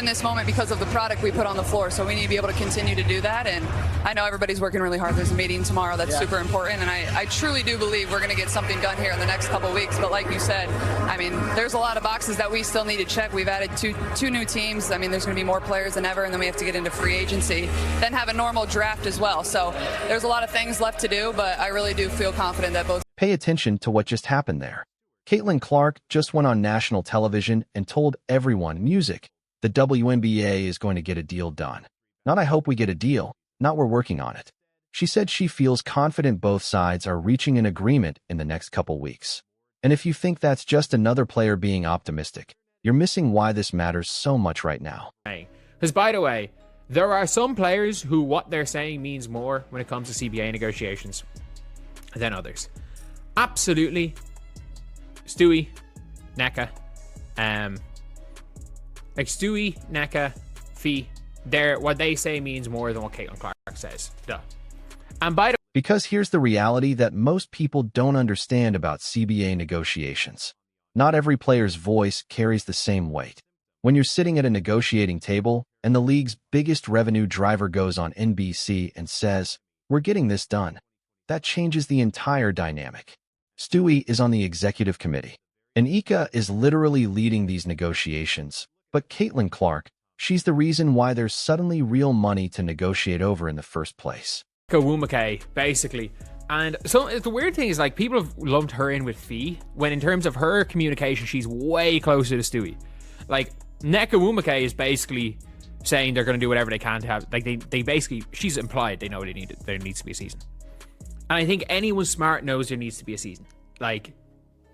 in this moment because of the product we put on the floor, so we need to be able to continue to do that. And I know everybody's working really hard. There's a meeting tomorrow that's super important, and I truly do believe we're going to get something done here in the next couple weeks. But like you said, I mean, there's a lot of boxes that we still need to check. We've added two new teams. I mean, there's going to be more players than ever, and then we have to get into free agency, then have a normal draft as well. So there's a lot of things left to do, but I really do feel confident that both. Pay attention to what just happened there. Caitlin Clark just went on national television and told everyone, music, the WNBA is going to get a deal done. Not I hope we get a deal, not we're working on it. She said she feels confident both sides are reaching an agreement in the next couple weeks. And if you think that's just another player being optimistic, you're missing why this matters so much right now. Because, by the way, there are some players who what they're saying means more when it comes to CBA negotiations than others. Absolutely. Stewie, Nneka, like Stewie, Nneka, Fee, what they say means more than what Caitlin Clark says. Duh. And by the Because here's the reality that most people don't understand about CBA negotiations. Not every player's voice carries the same weight. When you're sitting at a negotiating table and the league's biggest revenue driver goes on NBC and says, "We're getting this done," that changes the entire dynamic. Stewie is on the executive committee, and Ika is literally leading these negotiations. But Caitlin Clark, she's the reason why there's suddenly real money to negotiate over in the first place. Wumake, basically. And so the weird thing is, like, people have lumped her in with Fee, when in terms of her communication, she's way closer to Stewie. Like, Nneka Wumake is basically saying they're going to do whatever they can to have, like, they basically, she's implied they know there needs to be a season. And I think anyone smart knows there needs to be a season. Like,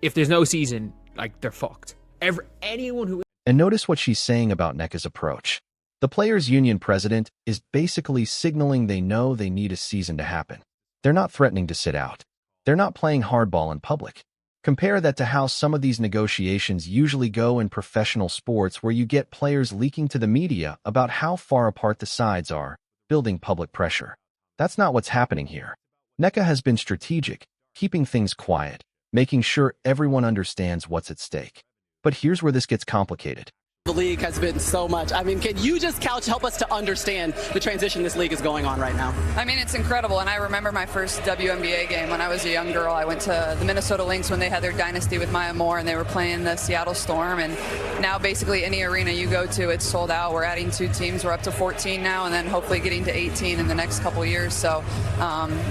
if there's no season, like, they're fucked. Anyone who... And notice what she's saying about Nneka's approach. The Players Union president is basically signaling they know they need a season to happen. They're not threatening to sit out. They're not playing hardball in public. Compare that to how some of these negotiations usually go in professional sports, where you get players leaking to the media about how far apart the sides are, building public pressure. That's not what's happening here. Nneka has been strategic, keeping things quiet, making sure everyone understands what's at stake. But here's where this gets complicated. The league has been so much. I mean, can you just help us to understand the transition this league is going on right now? I mean, it's incredible, and I remember my first WNBA game when I was a young girl. I went to the Minnesota Lynx when they had their dynasty with Maya Moore, and they were playing the Seattle Storm, and now basically any arena you go to, it's sold out. We're adding 2 teams. We're up to 14 now, and then hopefully getting to 18 in the next couple of years. So,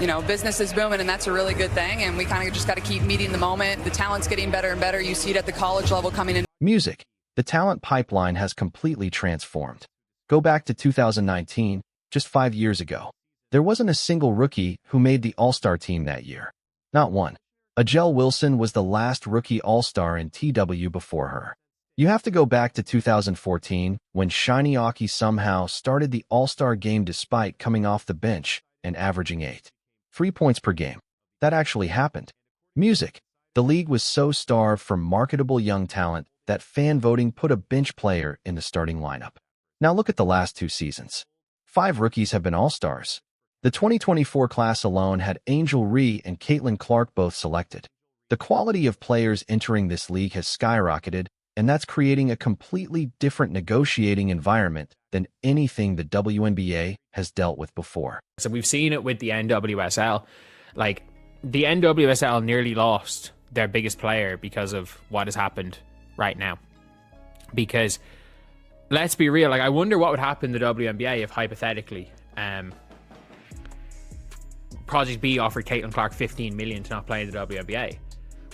you know, business is booming, and that's a really good thing, and we kind of just got to keep meeting the moment. The talent's getting better and better. You see it at the college level coming in. Music. The talent pipeline has completely transformed. Go back to 2019, just 5 years ago. There wasn't a single rookie who made the All-Star team that year. Not one. Ajel Wilson was the last rookie All-Star in TW before her. You have to go back to 2014, when Shiny Aki somehow started the All-Star game despite coming off the bench and averaging 3 points per game. That actually happened. Music. The league was so starved for marketable young talent that fan voting put a bench player in the starting lineup. Now look at the last 2 seasons. 5 rookies have been All-Stars. The 2024 class alone had Angel Ree and Caitlin Clark both selected. The quality of players entering this league has skyrocketed, and that's creating a completely different negotiating environment than anything the WNBA has dealt with before. So we've seen it with the NWSL. Like, the NWSL nearly lost their biggest player because of what has happened right now. Because let's be real, like, I wonder what would happen to the WNBA if hypothetically Project B offered Caitlin Clark 15 million to not play in the WNBA,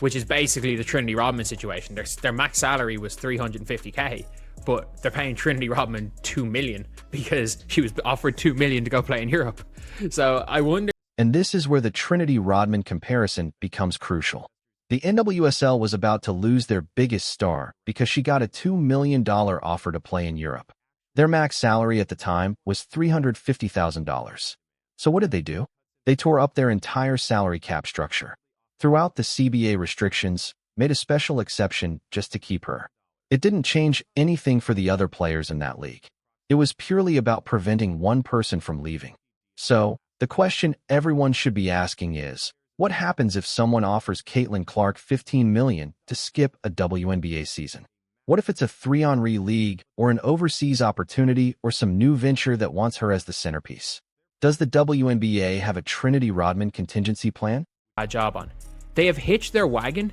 which is basically the Trinity Rodman situation. Their max salary was 350k, but they're paying Trinity Rodman 2 million because she was offered 2 million to go play in Europe. So I wonder. And this is where the Trinity Rodman comparison becomes crucial. The NWSL was about to lose their biggest star because she got a $2 million offer to play in Europe. Their max salary at the time was $350,000. So what did they do? They tore up their entire salary cap structure. Throughout the CBA restrictions, made a special exception just to keep her. It didn't change anything for the other players in that league. It was purely about preventing one person from leaving. So, the question everyone should be asking is, what happens if someone offers Caitlin Clark $15 million to skip a WNBA season? What if it's a 3-on-3 league or an overseas opportunity or some new venture that wants her as the centerpiece? Does the WNBA have a Trinity Rodman contingency plan? A job on. They have hitched their wagon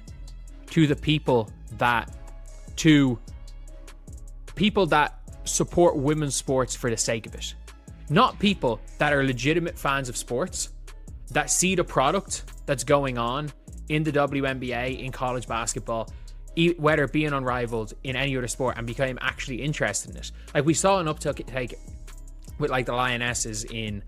to the people that support women's sports for the sake of it. Not people that are legitimate fans of sports, that see the product that's going on in the WNBA, in college basketball, whether it being unrivaled in any other sport, and became actually interested in it. Like we saw an uptake with like the Lionesses in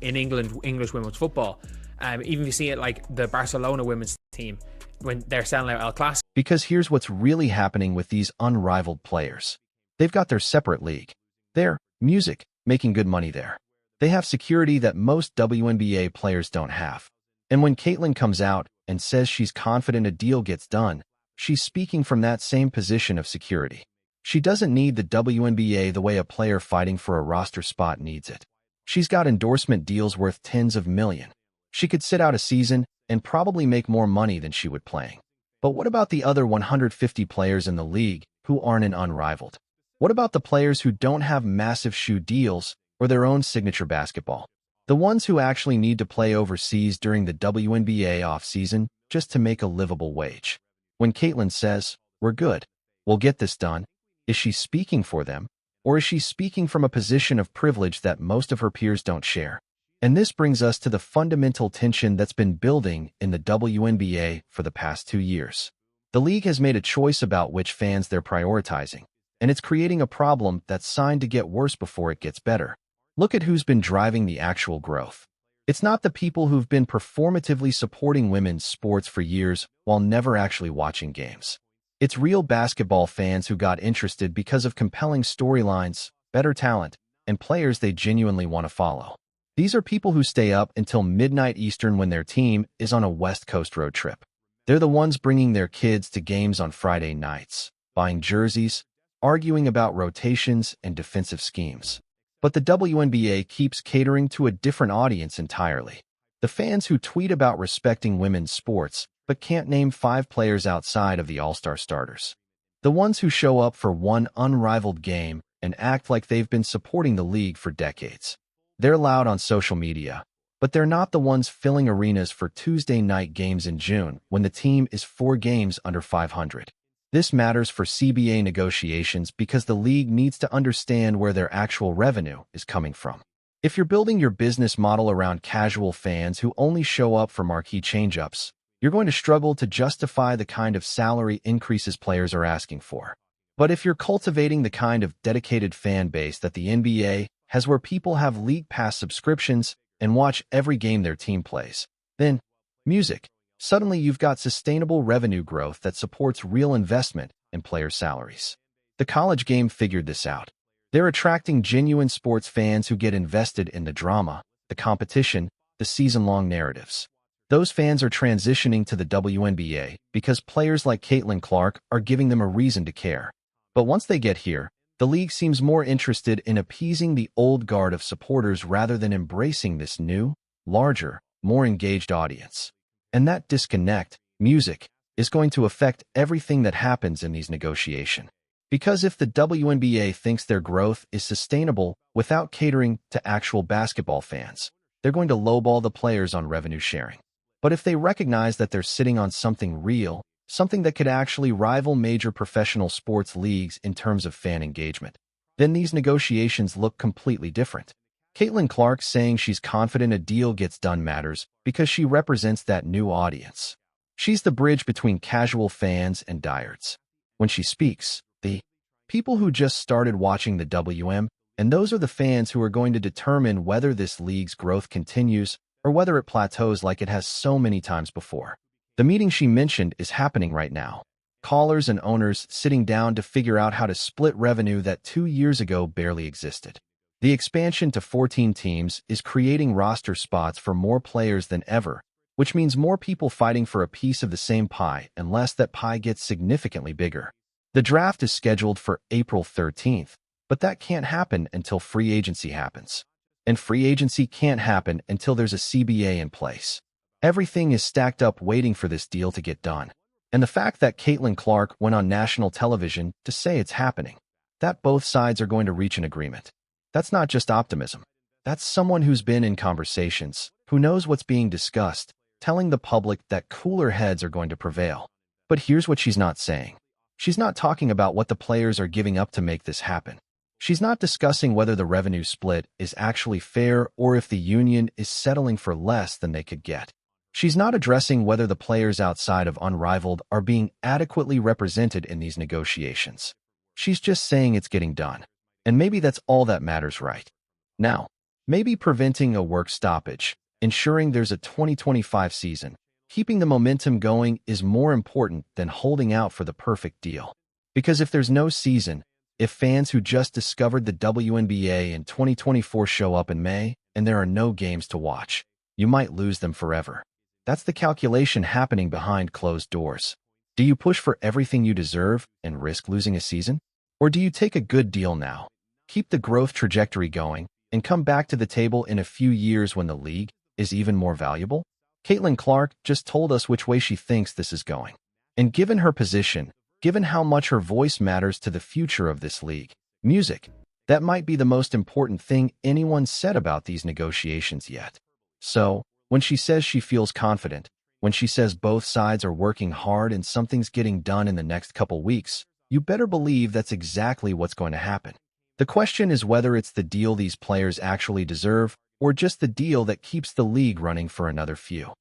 England, English women's football. Even you see it like the Barcelona women's team when they're selling out El Clasico. Because here's what's really happening with these unrivaled players. They've got their separate league. They're music, making good money there. They have security that most WNBA players don't have. And when Caitlin comes out and says she's confident a deal gets done, she's speaking from that same position of security. She doesn't need the WNBA the way a player fighting for a roster spot needs it. She's got endorsement deals worth tens of millions. She could sit out a season and probably make more money than she would playing. But what about the other 150 players in the league who aren't an unrivaled? What about the players who don't have massive shoe deals or their own signature basketball? The ones who actually need to play overseas during the WNBA offseason just to make a livable wage. When Caitlin says, "We're good, we'll get this done," is she speaking for them, or is she speaking from a position of privilege that most of her peers don't share? And this brings us to the fundamental tension that's been building in the WNBA for the past 2 years. The league has made a choice about which fans they're prioritizing, and it's creating a problem that's signed to get worse before it gets better. Look at who's been driving the actual growth. It's not the people who've been performatively supporting women's sports for years while never actually watching games. It's real basketball fans who got interested because of compelling storylines, better talent, and players they genuinely want to follow. These are people who stay up until midnight Eastern when their team is on a West Coast road trip. They're the ones bringing their kids to games on Friday nights, buying jerseys, arguing about rotations and defensive schemes. But the WNBA keeps catering to a different audience entirely. The fans who tweet about respecting women's sports but can't name 5 players outside of the All-Star starters. The ones who show up for one unrivaled game and act like they've been supporting the league for decades. They're loud on social media, but they're not the ones filling arenas for Tuesday night games in June when the team is 4 games under 500. This matters for CBA negotiations because the league needs to understand where their actual revenue is coming from. If you're building your business model around casual fans who only show up for marquee change-ups, you're going to struggle to justify the kind of salary increases players are asking for. But if you're cultivating the kind of dedicated fan base that the NBA has, where people have league pass subscriptions and watch every game their team plays, then music. Suddenly you've got sustainable revenue growth that supports real investment in player salaries. The college game figured this out. They're attracting genuine sports fans who get invested in the drama, the competition, the season-long narratives. Those fans are transitioning to the WNBA because players like Caitlin Clark are giving them a reason to care. But once they get here, the league seems more interested in appeasing the old guard of supporters rather than embracing this new, larger, more engaged audience. And that disconnect, music, is going to affect everything that happens in these negotiations. Because if the WNBA thinks their growth is sustainable without catering to actual basketball fans, they're going to lowball the players on revenue sharing. But if they recognize that they're sitting on something real, something that could actually rival major professional sports leagues in terms of fan engagement, then these negotiations look completely different. Caitlin Clark saying she's confident a deal gets done matters because she represents that new audience. She's the bridge between casual fans and diehards. When she speaks, the people who just started watching the WM, and those are the fans who are going to determine whether this league's growth continues or whether it plateaus like it has so many times before. The meeting she mentioned is happening right now. Callers and owners sitting down to figure out how to split revenue that 2 years ago barely existed. The expansion to 14 teams is creating roster spots for more players than ever, which means more people fighting for a piece of the same pie unless that pie gets significantly bigger. The draft is scheduled for April 13th, but that can't happen until free agency happens. And free agency can't happen until there's a CBA in place. Everything is stacked up waiting for this deal to get done. And the fact that Caitlin Clark went on national television to say it's happening, that both sides are going to reach an agreement. That's not just optimism. That's someone who's been in conversations, who knows what's being discussed, telling the public that cooler heads are going to prevail. But here's what she's not saying. She's not talking about what the players are giving up to make this happen. She's not discussing whether the revenue split is actually fair or if the union is settling for less than they could get. She's not addressing whether the players outside of Unrivaled are being adequately represented in these negotiations. She's just saying it's getting done. And maybe that's all that matters right now. Maybe preventing a work stoppage, ensuring there's a 2025 season, keeping the momentum going is more important than holding out for the perfect deal. Because if there's no season, if fans who just discovered the WNBA in 2024 show up in May and there are no games to watch, you might lose them forever. That's the calculation happening behind closed doors. Do you push for everything you deserve and risk losing a season? Or do you take a good deal now, keep the growth trajectory going, and come back to the table in a few years when the league is even more valuable? Caitlin Clark just told us which way she thinks this is going. And given her position, given how much her voice matters to the future of this league, music, that might be the most important thing anyone said about these negotiations yet. So, when she says she feels confident, when she says both sides are working hard and something's getting done in the next couple weeks, you better believe that's exactly what's going to happen. The question is whether it's the deal these players actually deserve or just the deal that keeps the league running for another few.